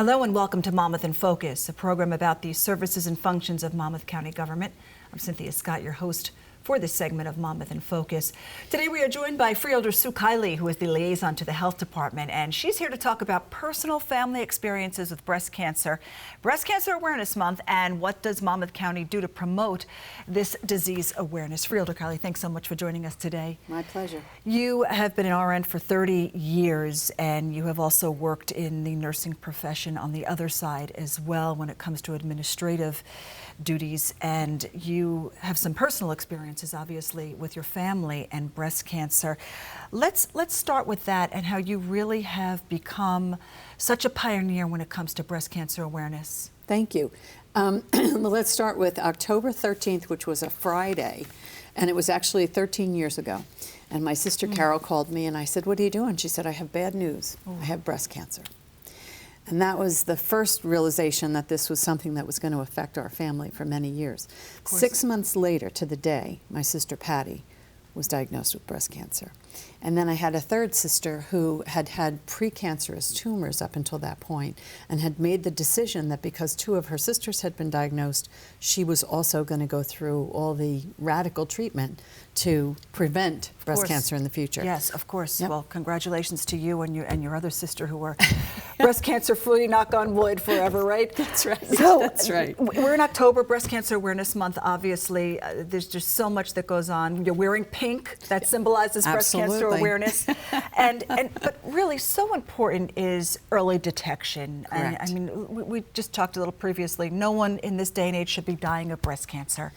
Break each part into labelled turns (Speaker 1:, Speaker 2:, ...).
Speaker 1: Hello and welcome to Monmouth in Focus, a program about the services and functions of Monmouth County government. I'm Cynthia Scott, your host for this segment of Monmouth in Focus. Today we are joined by Freeholder Sue Kiley, who is the liaison to the health department, and she's here to talk about personal family experiences with breast Cancer Awareness Month, and what does Monmouth County do to promote this disease awareness. Freeholder Kiley, thanks so much for joining us today.
Speaker 2: My pleasure.
Speaker 1: You have been an RN for 30 years, and you have also worked in the nursing profession on the other side as well when it comes to administrative duties, and you have some personal experiences obviously with your family and breast cancer. Let's start with that and how you really have become such a pioneer when it comes to breast cancer awareness.
Speaker 2: Thank you. Well, let's start with October 13th, which was a Friday, and it was actually 13 years ago. And my sister Carol called me and I said, "What are you doing?" She said, "I have bad news. I have breast cancer." And that was the first realization that this was something that was going to affect our family for many years. 6 months later to the day, my sister Patty was diagnosed with breast cancer. And then I had a third sister who had had precancerous tumors up until that point and had made the decision that because two of her sisters had been diagnosed, she was also going to go through all the radical treatment to prevent breast cancer in the future.
Speaker 1: Yes, of course.
Speaker 2: Yep.
Speaker 1: Well, congratulations to you and your other sister who are breast cancer free, knock on wood, forever, right?
Speaker 2: That's right.
Speaker 1: So,
Speaker 2: that's right.
Speaker 1: We're in October, Breast Cancer Awareness Month, obviously. There's just so much that goes on. You're wearing pink, that symbolizes breast cancer awareness. But really, so important is early detection.
Speaker 2: Correct.
Speaker 1: And I mean, we just talked a little previously, no one in this day and age should be dying of breast cancer.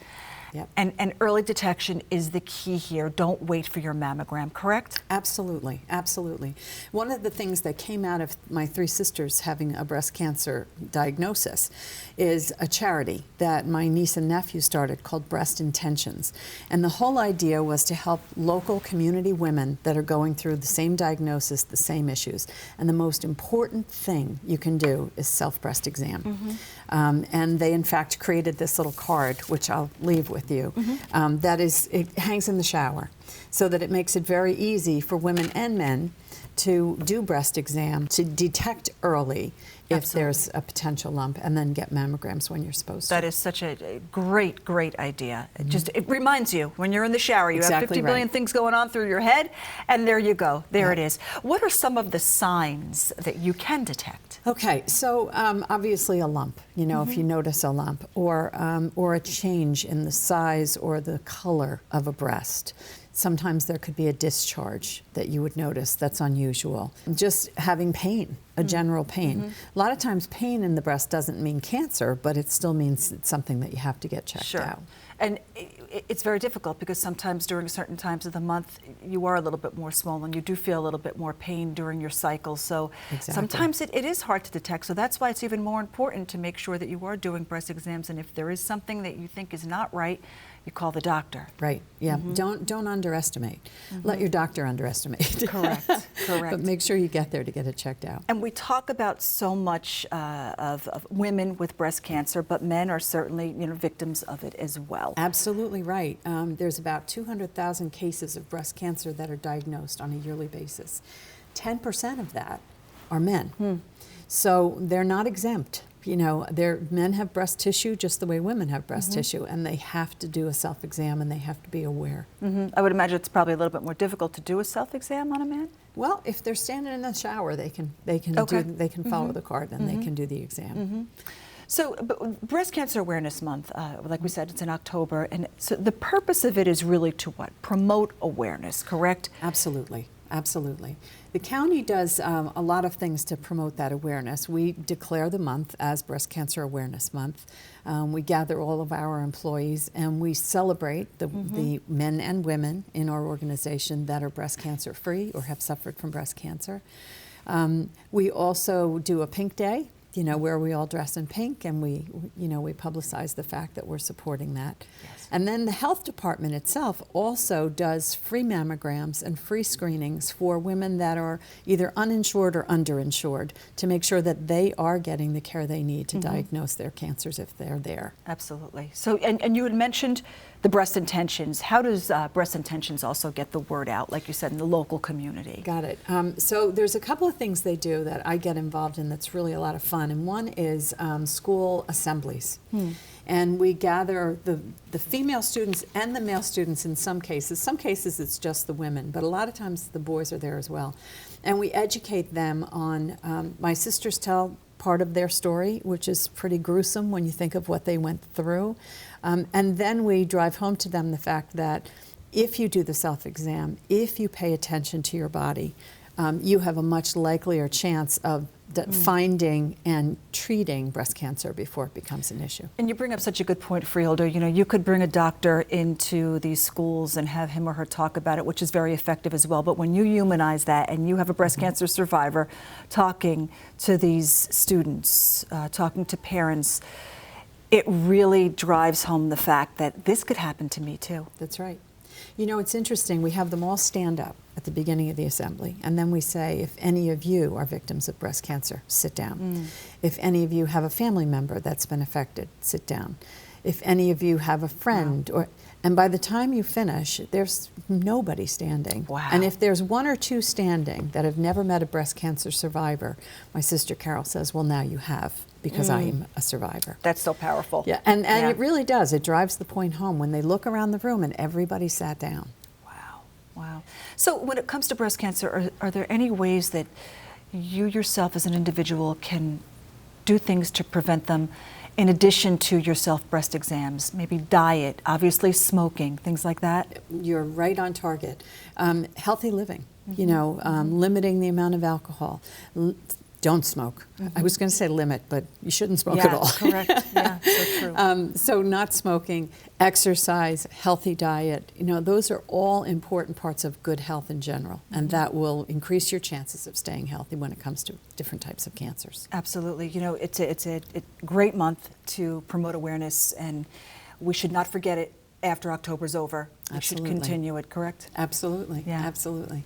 Speaker 2: Yep.
Speaker 1: And early detection is the key here. Don't wait for your mammogram, correct?
Speaker 2: Absolutely, absolutely. One of the things that came out of my three sisters having a breast cancer diagnosis is a charity that my niece and nephew started called Breast Intentions. And the whole idea was to help local community women that are going through the same diagnosis, the same issues. And the most important thing you can do is self-breast exam. And they in fact created this little card, which I'll leave with you, that is, it hangs in the shower so that it makes it very easy for women and men to do breast exam, to detect early if there's a potential lump, and then get mammograms when you're supposed to.
Speaker 1: That is such a great, great idea. It reminds you when you're in the shower, you have 50 billion things going on through your head, and there you go. There it is. What are some of the signs that you can detect?
Speaker 2: Okay, so obviously a lump, you know, if you notice a lump, or a change in the size or the color of a breast. Sometimes there could be a discharge that you would notice that's unusual. Just having pain, a general pain. A lot of times pain in the breast doesn't mean cancer, but it still means it's something that you have to get checked out.
Speaker 1: And it's very difficult because sometimes during certain times of the month you are a little bit more swollen. You do feel a little bit more pain during your cycle. So sometimes it is hard to detect. So that's why it's even more important to make sure that you are doing breast exams. And if there is something that you think is not right, you call the doctor.
Speaker 2: Right. Yeah. Don't underestimate. Let your doctor underestimate.
Speaker 1: Correct. Correct.
Speaker 2: But make sure you get there to get it checked out.
Speaker 1: And we talk about so much of women with breast cancer, but men are certainly, victims of it as well.
Speaker 2: Absolutely right. There's about 200,000 cases of breast cancer that are diagnosed on a yearly basis. 10% of that are men. So they're not exempt. You know, men have breast tissue just the way women have breast tissue, and they have to do a self-exam and they have to be aware.
Speaker 1: I would imagine it's probably a little bit more difficult to do a self-exam on a man.
Speaker 2: Well, if they're standing in the shower, they can follow the card and they can do the exam.
Speaker 1: So, Breast Cancer Awareness Month, like we said, it's in October, and so the purpose of it is really to what? Promote awareness, correct?
Speaker 2: Absolutely. Absolutely. The county does a lot of things to promote that awareness. We declare the month as Breast Cancer Awareness Month. We gather all of our employees and we celebrate the men and women in our organization that are breast cancer free or have suffered from breast cancer. We also do a Pink Day, where we all dress in pink and we publicize the fact that we're supporting that.
Speaker 1: Yes.
Speaker 2: And then the health department itself also does free mammograms and free screenings for women that are either uninsured or underinsured to make sure that they are getting the care they need to diagnose their cancers if they're there.
Speaker 1: Absolutely. So, and you had mentioned the Breast Intentions. How does Breast Intentions also get the word out, like you said, in the local community?
Speaker 2: Got it. So there's a couple of things they do that I get involved in that's really a lot of fun. on, and one is school assemblies. And we gather the female students and the male students in some cases. Some cases it's just the women, but a lot of times the boys are there as well. And we educate them on, my sisters tell part of their story, which is pretty gruesome when you think of what they went through. And then we drive home to them the fact that if you do the self-exam, if you pay attention to your body, you have a much likelier chance of finding and treating breast cancer before it becomes an issue.
Speaker 1: And you bring up such a good point, Freeholder. You know, you could bring a doctor into these schools and have him or her talk about it, which is very effective as well. But when you humanize that and you have a breast cancer survivor talking to these students, talking to parents, it really drives home the fact that this could happen to me too.
Speaker 2: That's right. You know, it's interesting. We have them all stand up at the beginning of the assembly, and then we say, if any of you are victims of breast cancer, sit down. If any of you have a family member that's been affected, sit down. If any of you have a friend, and by the time you finish, there's nobody standing.
Speaker 1: Wow.
Speaker 2: And if there's one or two standing that have never met a breast cancer survivor, my sister Carol says, well, now you have, because I am a survivor.
Speaker 1: That's so powerful.
Speaker 2: Yeah, and it really does. It drives the point home when they look around the room and everybody sat down.
Speaker 1: Wow, wow. So when it comes to breast cancer, are there any ways that you yourself as an individual can do things to prevent them in addition to your self-breast exams? Maybe diet, obviously smoking, things like that?
Speaker 2: You're right on target. Healthy living, you know, limiting the amount of alcohol. Don't smoke. I was going to say limit, but you shouldn't smoke at all.
Speaker 1: Correct. Yeah, so true.
Speaker 2: So not smoking, exercise, healthy diet, you know, those are all important parts of good health in general, and that will increase your chances of staying healthy when it comes to different types of cancers.
Speaker 1: Absolutely. You know, it's a great month to promote awareness, and we should not forget it after October's over. We should continue it, correct?
Speaker 2: Absolutely,
Speaker 1: Yeah.
Speaker 2: absolutely.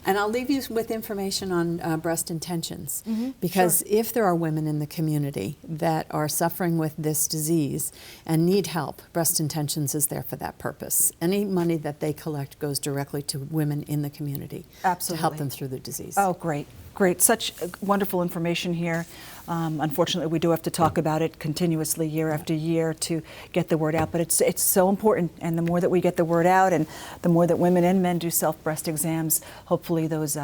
Speaker 2: And I'll leave you with information on breast intentions, because if there are women in the community that are suffering with this disease and need help, Breast Intentions is there for that purpose. Any money that they collect goes directly to women in the community to help them through the disease.
Speaker 1: Oh, great. Great. Such wonderful information here. Unfortunately, we do have to talk about it continuously year after year to get the word out, but it's so important, and the more that we get the word out and the more that women and men do self-breast exams, hopefully those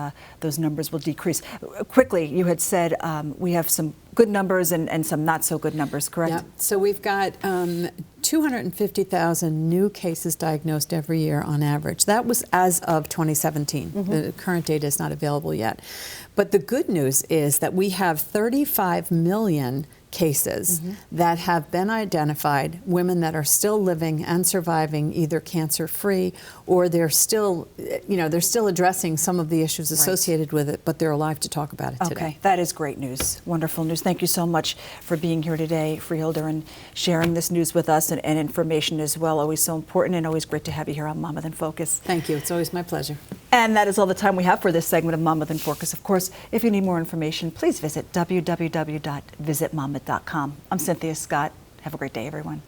Speaker 1: numbers will decrease. Quickly, you had said we have some good numbers and some not so good numbers, correct?
Speaker 2: Yeah. So we've got 250,000 new cases diagnosed every year on average. That was as of 2017. The current data is not available yet. But the good news is that we have 35 million cases that have been identified, women that are still living and surviving, either cancer-free, or they're still, you know, they're still addressing some of the issues associated with it, but they're alive to talk about it today.
Speaker 1: Okay, that is great news, wonderful news. Thank you so much for being here today, Freeholder, and sharing this news with us and information as well. Always so important, and always great to have you here on Monmouth in Focus.
Speaker 2: Thank you, it's always my pleasure.
Speaker 1: And that is all the time we have for this segment of Monmouth in Focus. Of course, if you need more information, please visit www.visitmonmouth.com. I'm Cynthia Scott. Have a great day, everyone.